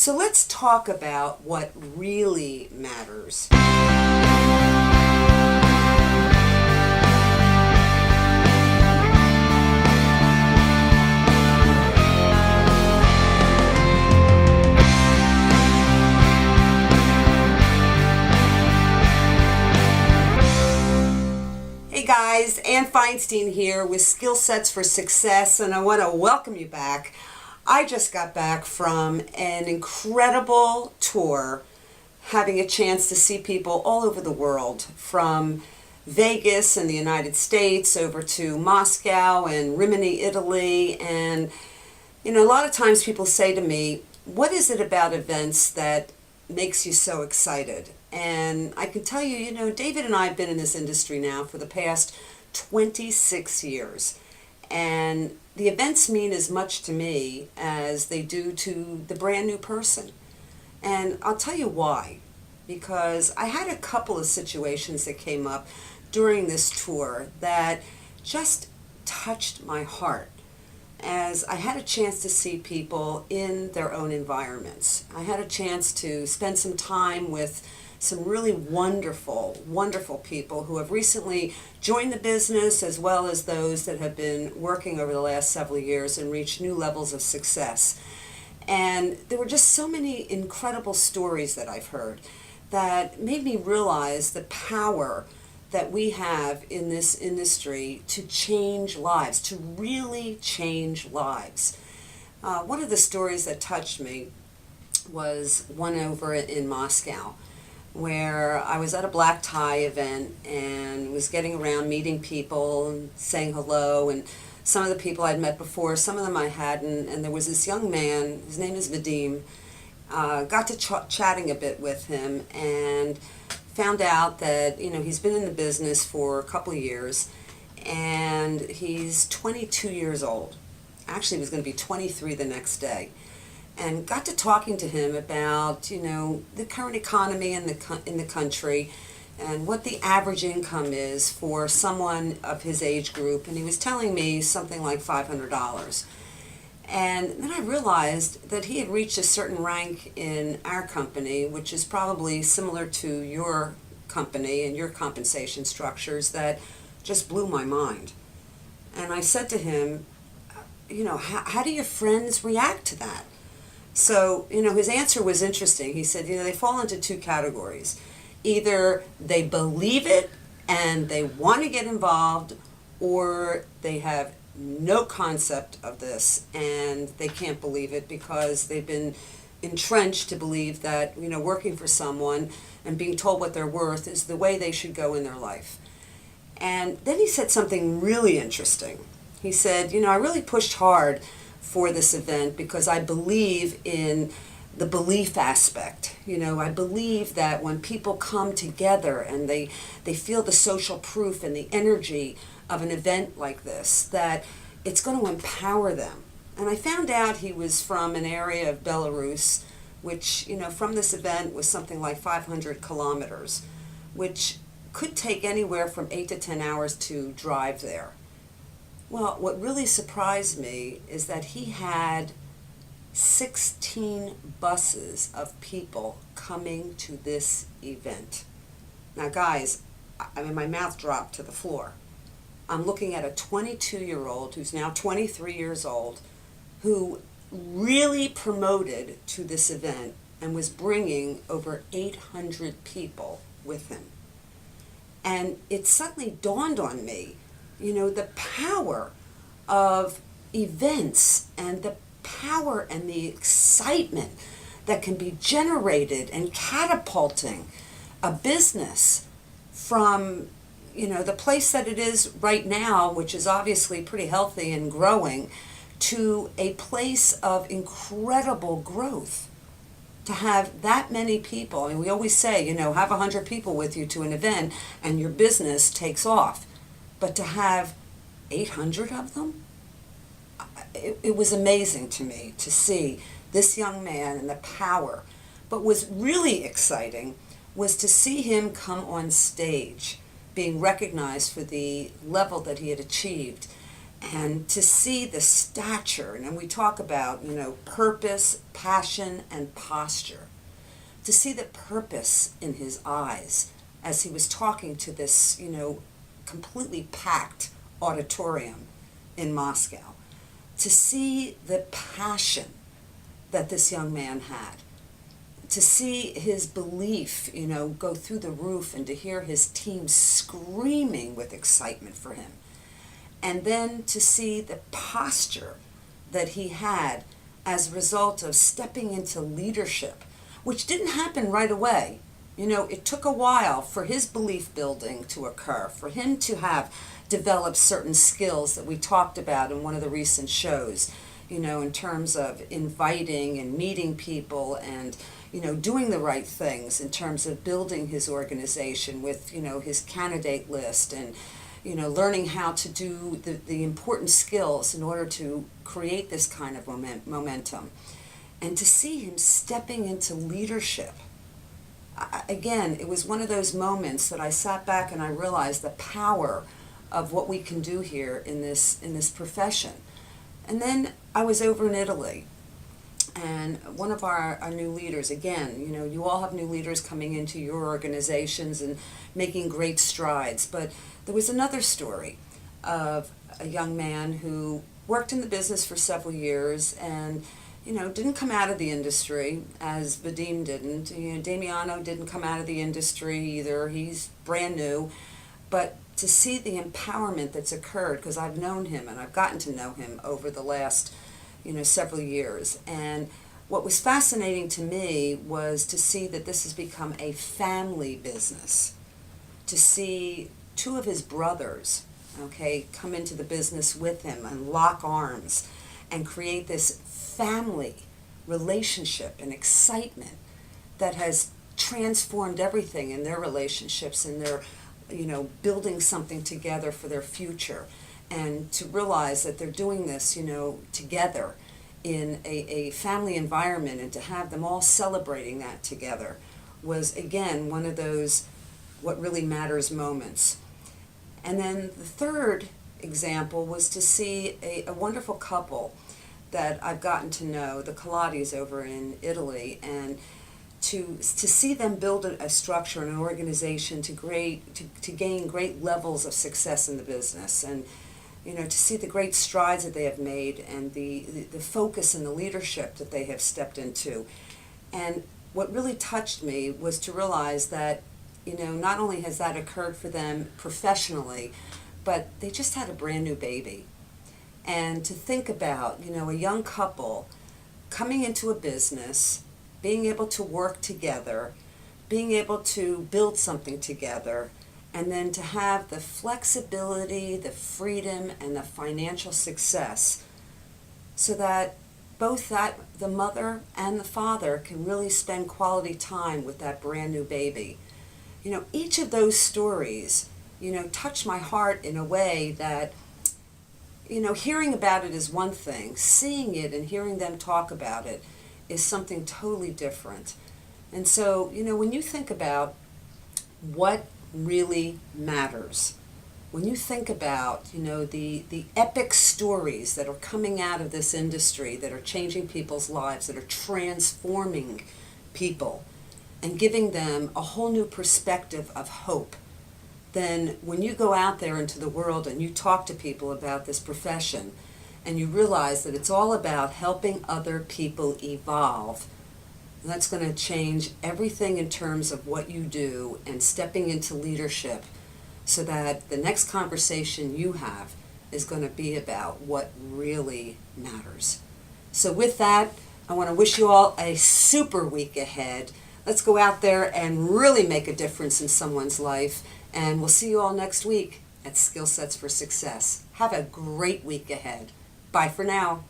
So let's talk about what really matters. Hey guys, Ann Feinstein here with Skill Sets for Success, and I want to welcome you back. I just got back from an incredible tour, having a chance to see people all over the world, from Vegas in the United States over to Moscow and Rimini, Italy. And a lot of times people say to me, what is it about events that makes you so excited? And I can tell you, David and I have been in this industry now for the past 26 years. And the events mean as much to me as they do to the brand new person. And I'll tell you why. Because I had a couple of situations that came up during this tour that just touched my heart, as I had a chance to see people in their own environments. I had a chance to spend some time with some really wonderful, wonderful people who have recently joined the business, as well as those that have been working over the last several years and reached new levels of success. And there were just so many incredible stories that I've heard that made me realize the power that we have in this industry to change lives, to really change lives. One of the stories that touched me was one over in Moscow, where I was at a black tie event and was getting around meeting people and saying hello, and some of the people I'd met before, some of them I hadn't, and there was this young man, his name is Vadim. Got to chatting a bit with him and found out that he's been in the business for a couple of years, and he's 22 years old. Actually, he was going to be 23 the next day. And got to talking to him about, the current economy in the country and what the average income is for someone of his age group. And he was telling me something like $500. And then I realized that he had reached a certain rank in our company, which is probably similar to your company and your compensation structures, that just blew my mind. And I said to him, how do your friends react to that? So, his answer was interesting. He said, they fall into two categories. Either they believe it and they want to get involved, or they have no concept of this and they can't believe it because they've been entrenched to believe that, working for someone and being told what they're worth is the way they should go in their life. And then he said something really interesting. He said, I really pushed hard for this event because I believe in the belief aspect. I believe that when people come together and they feel the social proof and the energy of an event like this, that it's going to empower them. And I found out he was from an area of Belarus, which, from this event was something like 500 kilometers, which could take anywhere from 8 to 10 hours to drive there. Well, what really surprised me is that he had 16 buses of people coming to this event. Now, guys, my mouth dropped to the floor. I'm looking at a 22-year-old who's now 23 years old, who really promoted to this event and was bringing over 800 people with him. And it suddenly dawned on me, the power of events and the power and the excitement that can be generated and catapulting a business from, the place that it is right now, which is obviously pretty healthy and growing, to a place of incredible growth. To have that many people, and we always say, have 100 people with you to an event and your business takes off. But to have 800 of them, it was amazing to me to see this young man and the power. But what's really exciting was to see him come on stage, being recognized for the level that he had achieved, And to see the stature, and we talk about, purpose, passion, and posture. To see the purpose in his eyes as he was talking to this, completely packed auditorium in Moscow. To see the passion that this young man had. To see his belief, go through the roof, and to hear his team screaming with excitement for him. And then to see the posture that he had as a result of stepping into leadership, which didn't happen right away. It took a while for his belief building to occur, for him to have developed certain skills that we talked about in one of the recent shows, in terms of inviting and meeting people and, doing the right things in terms of building his organization with, his candidate list and, learning how to do the important skills in order to create this kind of momentum. And to see him stepping into leadership, again, it was one of those moments that I sat back and I realized the power of what we can do here in this profession. And then I was over in Italy, and one of our new leaders, again, you all have new leaders coming into your organizations and making great strides, but there was another story of a young man who worked in the business for several years and, didn't come out of the industry as Vadim didn't. Damiano didn't come out of the industry either. He's brand new. But to see the empowerment that's occurred, because I've known him and I've gotten to know him over the last, several years. And what was fascinating to me was to see that this has become a family business. To see two of his brothers, come into the business with him and lock arms and create this family relationship and excitement that has transformed everything in their relationships and their, building something together for their future. And to realize that they're doing this, together in a family environment, and to have them all celebrating that together was, again, one of those what really matters moments. And then the third example was to see a wonderful couple that I've gotten to know, the Collattis over in Italy, and to see them build a structure and an organization to gain great levels of success in the business, and to see the great strides that they have made and the focus and the leadership that they have stepped into. And what really touched me was to realize that not only has that occurred for them professionally, but they just had a brand new baby. And to think about, a young couple coming into a business, being able to work together, being able to build something together, and then to have the flexibility, the freedom, and the financial success so that both the mother and the father can really spend quality time with that brand new baby. Each of those stories, touch my heart in a way that, hearing about it is one thing. Seeing it and hearing them talk about it is something totally different. And so, when you think about what really matters, when you think about, the epic stories that are coming out of this industry that are changing people's lives, that are transforming people, and giving them a whole new perspective of hope, then when you go out there into the world and you talk to people about this profession and you realize that it's all about helping other people evolve, that's going to change everything in terms of what you do and stepping into leadership so that the next conversation you have is going to be about what really matters. So with that, I want to wish you all a super week ahead. Let's go out there and really make a difference in someone's life. And we'll see you all next week at Skill Sets for Success. Have a great week ahead. Bye for now.